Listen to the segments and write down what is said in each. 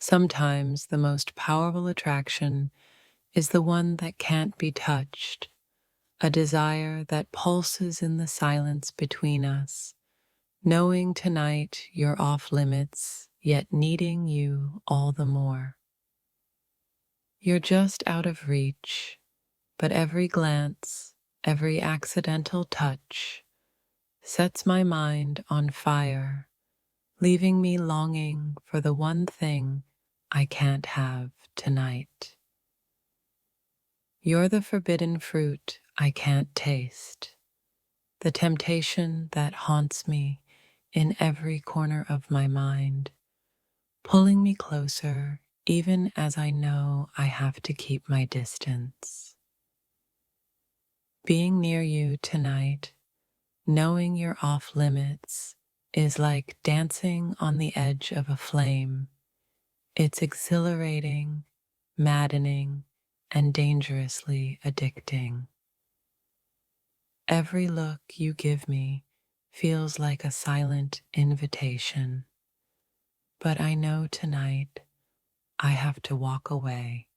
Sometimes the most powerful attraction is the one that can't be touched, a desire that pulses in the silence between us, knowing tonight you're off limits, yet needing you all the more. You're just out of reach, but every glance, every accidental touch sets my mind on fire, leaving me longing for the one thing I can't have tonight. You're the forbidden fruit I can't taste, the temptation that haunts me in every corner of my mind, pulling me closer even as I know I have to keep my distance. Being near you tonight, knowing you're off limits, is like dancing on the edge of a flame. It's exhilarating, maddening, and dangerously addicting. Every look you give me feels like a silent invitation, but I know tonight I have to walk away,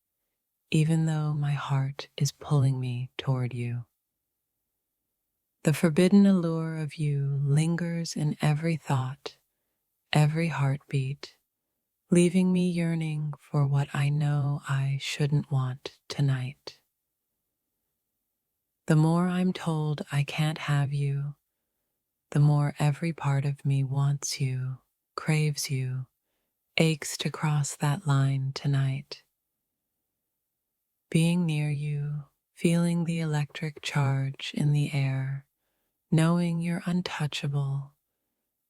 even though my heart is pulling me toward you. The forbidden allure of you lingers in every thought, every heartbeat, leaving me yearning for what I know I shouldn't want tonight. The more I'm told I can't have you, the more every part of me wants you, craves you, aches to cross that line tonight. Being near you, feeling the electric charge in the air, knowing you're untouchable,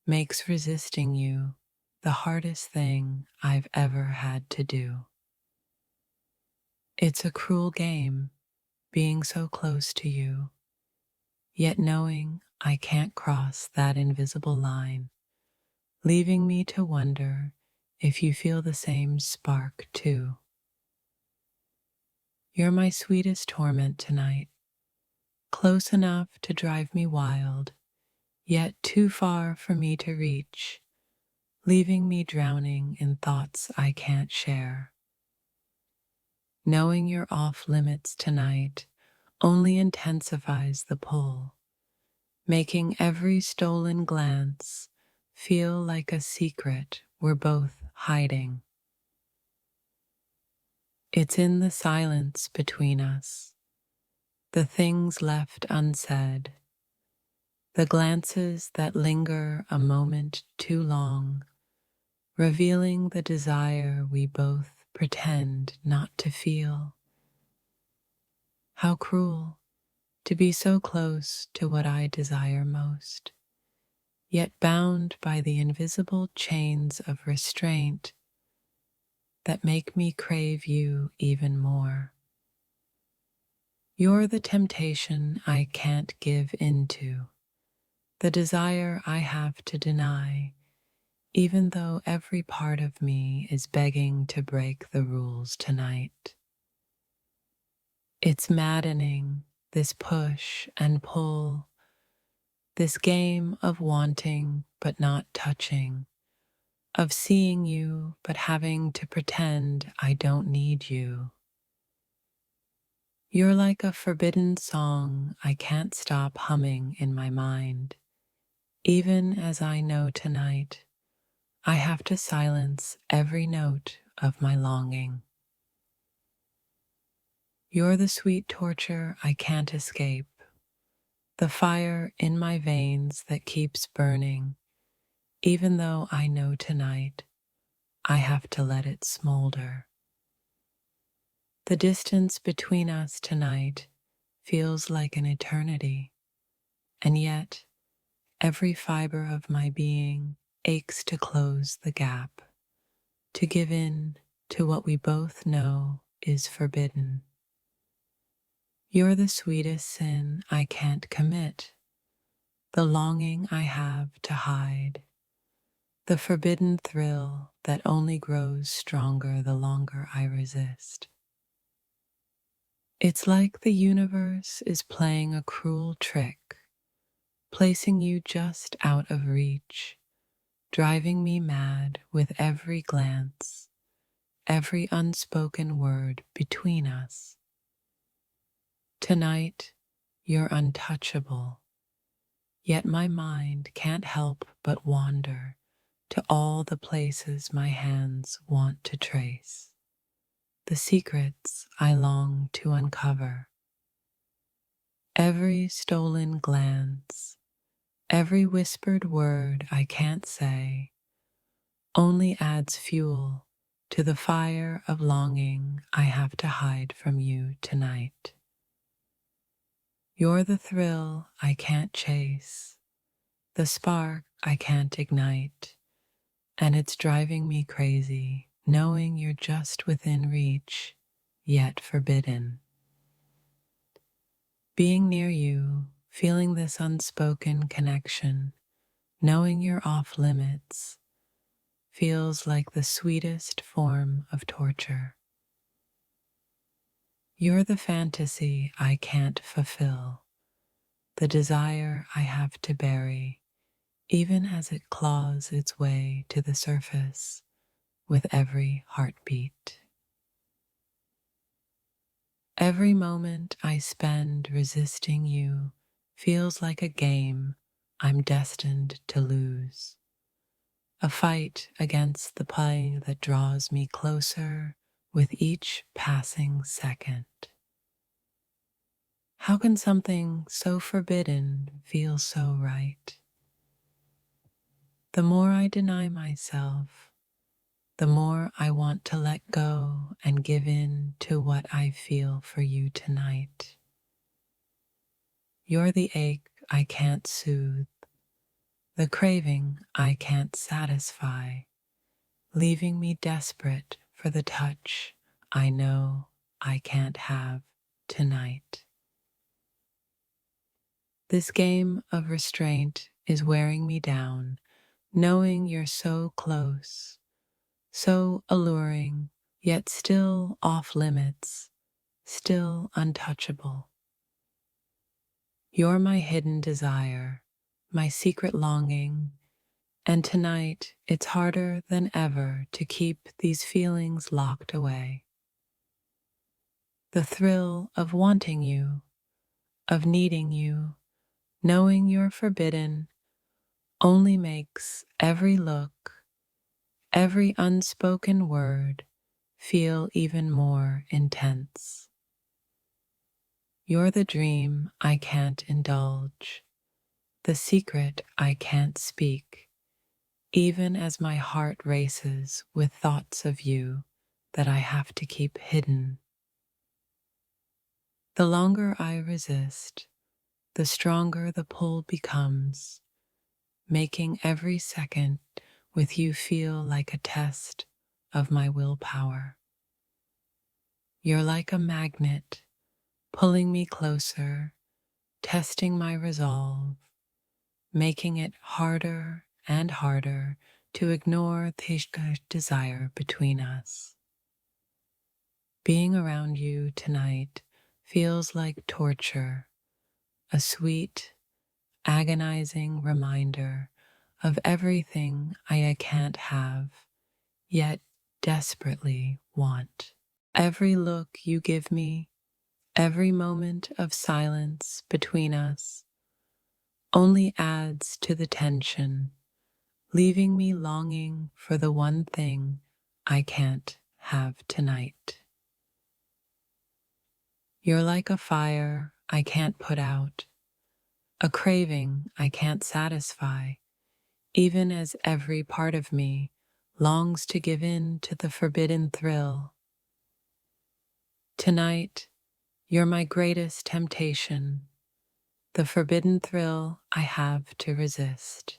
makes resisting you the hardest thing I've ever had to do. It's a cruel game, being so close to you, yet knowing I can't cross that invisible line, leaving me to wonder if you feel the same spark too. You're my sweetest torment tonight, close enough to drive me wild, yet too far for me to reach, leaving me drowning in thoughts I can't share. Knowing you're off limits tonight only intensifies the pull, making every stolen glance feel like a secret we're both hiding. It's in the silence between us, the things left unsaid, the glances that linger a moment too long, revealing the desire we both pretend not to feel. How cruel to be so close to what I desire most, yet bound by the invisible chains of restraint that make me crave you even more. You're the temptation I can't give into, the desire I have to deny, even though every part of me is begging to break the rules tonight. It's maddening, this push and pull, this game of wanting but not touching, of seeing you but having to pretend I don't need you. You're like a forbidden song I can't stop humming in my mind, even as I know tonight I have to silence every note of my longing. You're the sweet torture I can't escape, the fire in my veins that keeps burning, even though I know tonight I have to let it smolder. The distance between us tonight feels like an eternity, and yet every fiber of my being aches to close the gap, to give in to what we both know is forbidden. You're the sweetest sin I can't commit, the longing I have to hide, the forbidden thrill that only grows stronger the longer I resist. It's like the universe is playing a cruel trick, placing you just out of reach, driving me mad with every glance, every unspoken word between us. Tonight, you're untouchable, yet my mind can't help but wander to all the places my hands want to trace, the secrets I long to uncover. Every stolen glance, every whispered word I can't say, only adds fuel to the fire of longing I have to hide from you tonight. You're the thrill I can't chase, the spark I can't ignite, and it's driving me crazy knowing you're just within reach, yet forbidden. Being near you, feeling this unspoken connection, knowing you're off limits, feels like the sweetest form of torture. You're the fantasy I can't fulfill, the desire I have to bury, even as it claws its way to the surface with every heartbeat. Every moment I spend resisting you feels like a game I'm destined to lose, a fight against the pain that draws me closer with each passing second. How can something so forbidden feel so right? The more I deny myself, the more I want to let go and give in to what I feel for you tonight. You're the ache I can't soothe, the craving I can't satisfy, leaving me desperate for the touch I know I can't have tonight. This game of restraint is wearing me down, knowing you're so close, so alluring, yet still off limits, still untouchable. You're my hidden desire, my secret longing, and tonight it's harder than ever to keep these feelings locked away. The thrill of wanting you, of needing you, knowing you're forbidden, only makes every look, every unspoken word feel even more intense. You're the dream I can't indulge, the secret I can't speak, even as my heart races with thoughts of you that I have to keep hidden. The longer I resist, the stronger the pull becomes, making every second with you feel like a test of my willpower. You're like a magnet, pulling me closer, testing my resolve, making it harder and harder to ignore the desire between us. Being around you tonight feels like torture, a sweet, agonizing reminder of everything I can't have, yet desperately want. Every look you give me, every moment of silence between us, only adds to the tension, leaving me longing for the one thing I can't have tonight. You're like a fire I can't put out, a craving I can't satisfy, even as every part of me longs to give in to the forbidden thrill. Tonight, you're my greatest temptation, the forbidden thrill I have to resist,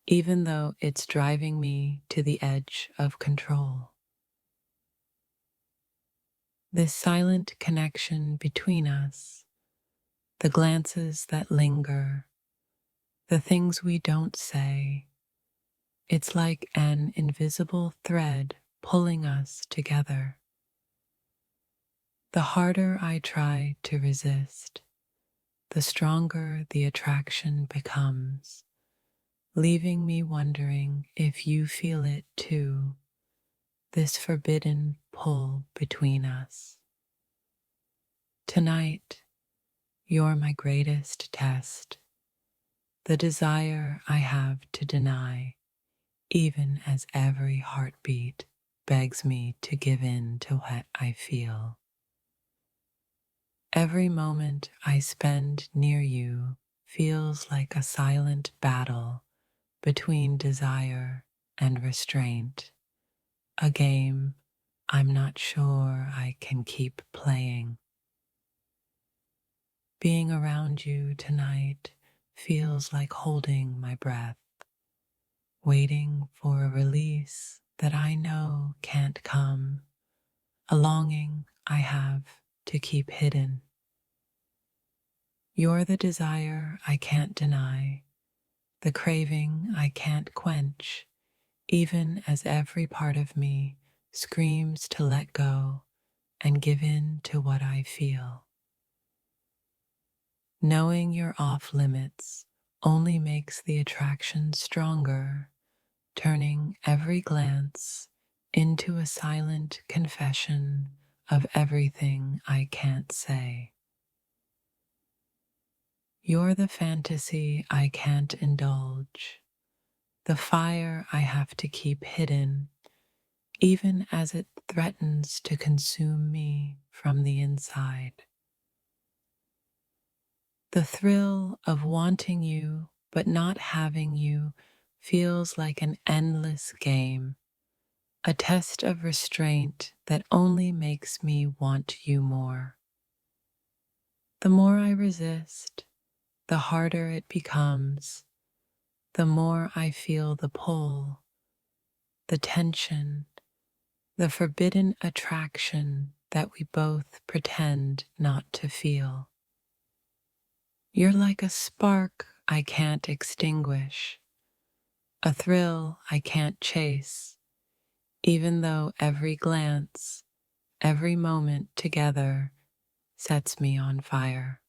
even though it's driving me to the edge of control. This silent connection between us, the glances that linger, the things we don't say, it's like an invisible thread pulling us together. The harder I try to resist, the stronger the attraction becomes, leaving me wondering if you feel it too, this forbidden pull between us. Tonight, you're my greatest test, the desire I have to deny, even as every heartbeat begs me to give in to what I feel. Every moment I spend near you feels like a silent battle between desire and restraint, a game I'm not sure I can keep playing. Being around you tonight feels like holding my breath, waiting for a release that I know can't come, a longing I have to keep hidden. You're the desire I can't deny, the craving I can't quench, even as every part of me screams to let go and give in to what I feel. Knowing you're off limits only makes the attraction stronger, turning every glance into a silent confession of everything I can't say. You're the fantasy I can't indulge, the fire I have to keep hidden, even as it threatens to consume me from the inside. The thrill of wanting you but not having you feels like an endless game, a test of restraint that only makes me want you more. The more I resist, the harder it becomes, the more I feel the pull, the tension, the forbidden attraction that we both pretend not to feel. You're like a spark I can't extinguish, a thrill I can't chase, even though every glance, every moment together sets me on fire.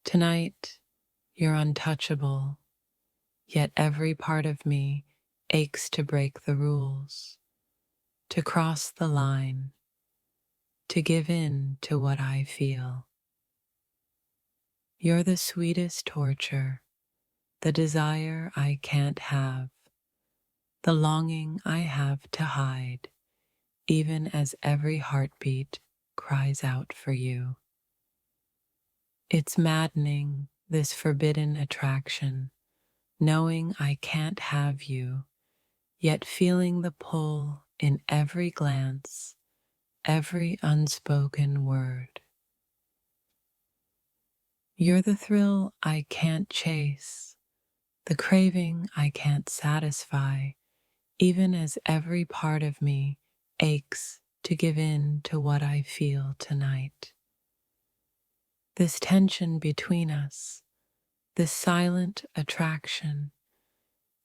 Tonight, you're untouchable, yet every part of me aches to break the rules, to cross the line, to give in to what I feel. You're the sweetest torture, the desire I can't have, the longing I have to hide, even as every heartbeat cries out for you. It's maddening, this forbidden attraction, knowing I can't have you, yet feeling the pull in every glance, every unspoken word. You're the thrill I can't chase, the craving I can't satisfy, even as every part of me aches to give in to what I feel tonight. This tension between us, this silent attraction,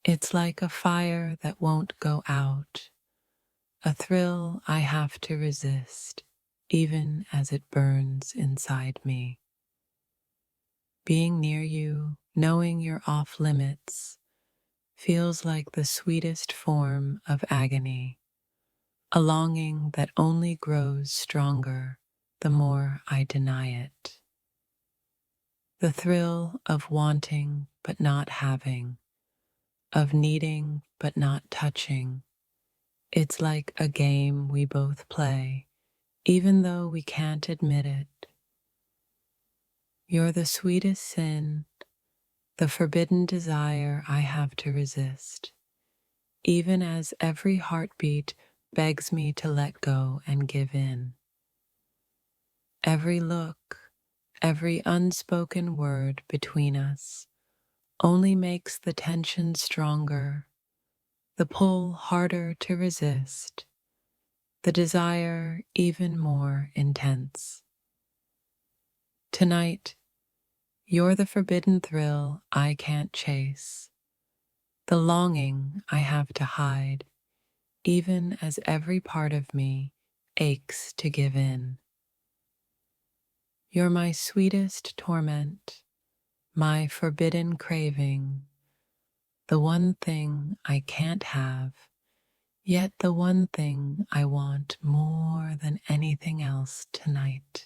it's like a fire that won't go out, a thrill I have to resist, even as it burns inside me. Being near you, knowing you're off limits, feels like the sweetest form of agony, a longing that only grows stronger the more I deny it. The thrill of wanting but not having, of needing but not touching, it's like a game we both play, even though we can't admit it. You're the sweetest sin, the forbidden desire I have to resist, even as every heartbeat begs me to let go and give in. Every look, every unspoken word between us only makes the tension stronger, the pull harder to resist, the desire even more intense. Tonight, you're the forbidden thrill I can't chase, the longing I have to hide, even as every part of me aches to give in. You're my sweetest torment, my forbidden craving, the one thing I can't have, Yet the one thing I want more than anything else tonight